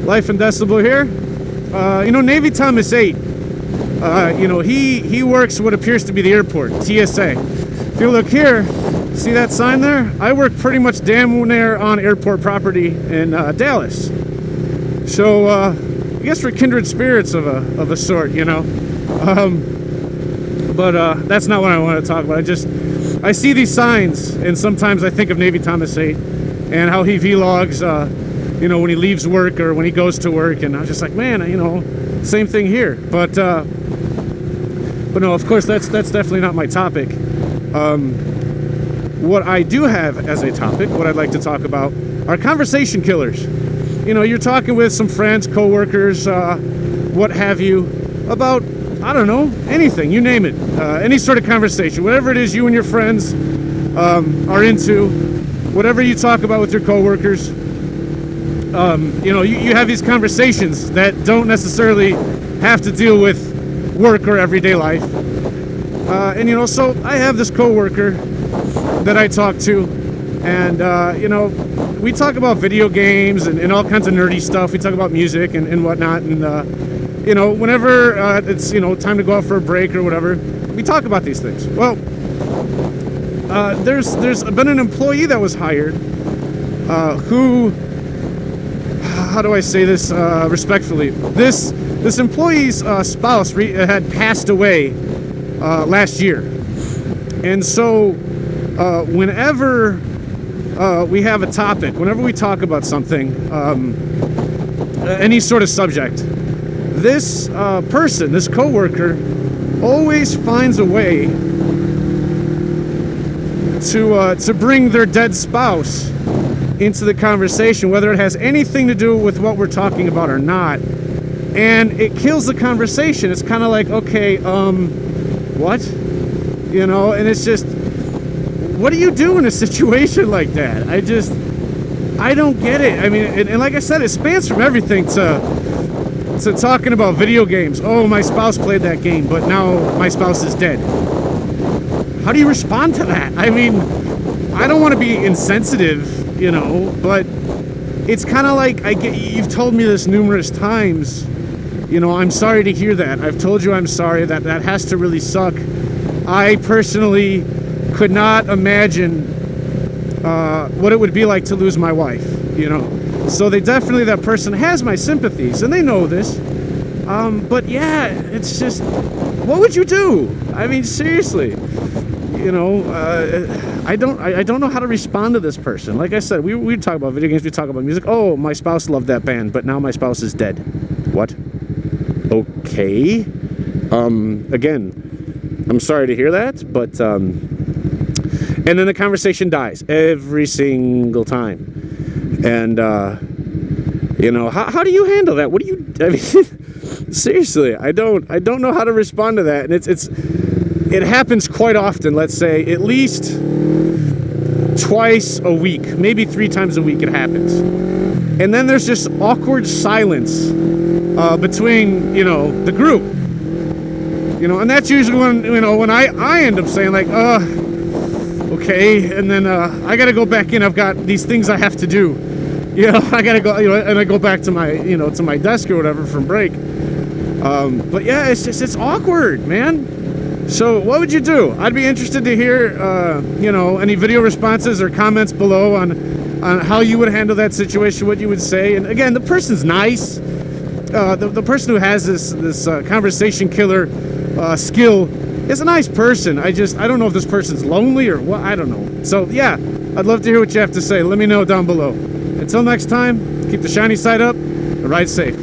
LifeInDecibel here. You know, Navy Thomas 8. You know, he works what appears to be the airport, TSA. If you look here, see that sign there? I work pretty much damn near on airport property in Dallas. So I guess we're kindred spirits of a sort, you know. But that's not what I want to talk about. I see these signs, and sometimes I think of Navy Thomas 8 and how he vlogs, you know, when he leaves work or when he goes to work, and I was just like, man, you know, same thing here. But no, of course, that's definitely not my topic. What I do have as a topic, what I'd like to talk about, are conversation killers. You know, you're talking with some friends, co-workers, what have you, about, I don't know, anything, you name it. Any sort of conversation, whatever it is you and your friends are into, whatever you talk about with your co-workers. You know, you have these conversations that don't necessarily have to deal with work or everyday life. And, you know, so I have this co-worker that I talk to, and, you know, we talk about video games and all kinds of nerdy stuff. We talk about music and whatnot, and, you know, whenever it's, you know, time to go out for a break or whatever, we talk about these things. Well, there's been an employee that was hired who, how do I say this respectfully? This employee's spouse had passed away last year, and so whenever we have a topic, whenever we talk about something, any sort of subject, this person, this coworker, always finds a way to bring their dead spouse into the conversation, whether it has anything to do with what we're talking about or not, and it kills the conversation. It's kind of like, okay, what? You know, and it's just, what do you do in a situation like that? I don't get it. I mean, and like I said, it spans from everything to talking about video games. Oh, my spouse played that game, but now my spouse is dead. How do you respond to that? I mean, I don't want to be insensitive, you know, but it's kind of like, you've told me this numerous times, you know, I'm sorry to hear that. I've told you I'm sorry. That has to really suck. I personally could not imagine what it would be like to lose my wife, you know. So that person has my sympathies, and they know this. But yeah, it's just, what would you do? I mean, seriously, you know, I don't know how to respond to this person. Like I said, we talk about video games, we talk about music. Oh, my spouse loved that band, but now my spouse is dead. What? Okay. Again, I'm sorry to hear that, but and then the conversation dies every single time. And you know, how do you handle that? What do you, I mean, seriously, I don't know how to respond to that. And it happens quite often. Let's say at least twice a week, maybe 3 times a week it happens. And then there's just awkward silence between, you know, the group. You know, and that's usually when, you know, when I end up saying like, okay, and then I gotta go back in. I've got these things I have to do. You know, I gotta go, you know, and I go back to my, you know, to my desk or whatever from break. But yeah, it's awkward, man. So what would you do? I'd be interested to hear, you know, any video responses or comments below on how you would handle that situation, what you would say. And again, the person's nice. The person who has this conversation killer skill is a nice person. I don't know if this person's lonely or what. I don't know. So yeah, I'd love to hear what you have to say. Let me know down below. Until next time, keep the shiny side up and ride safe.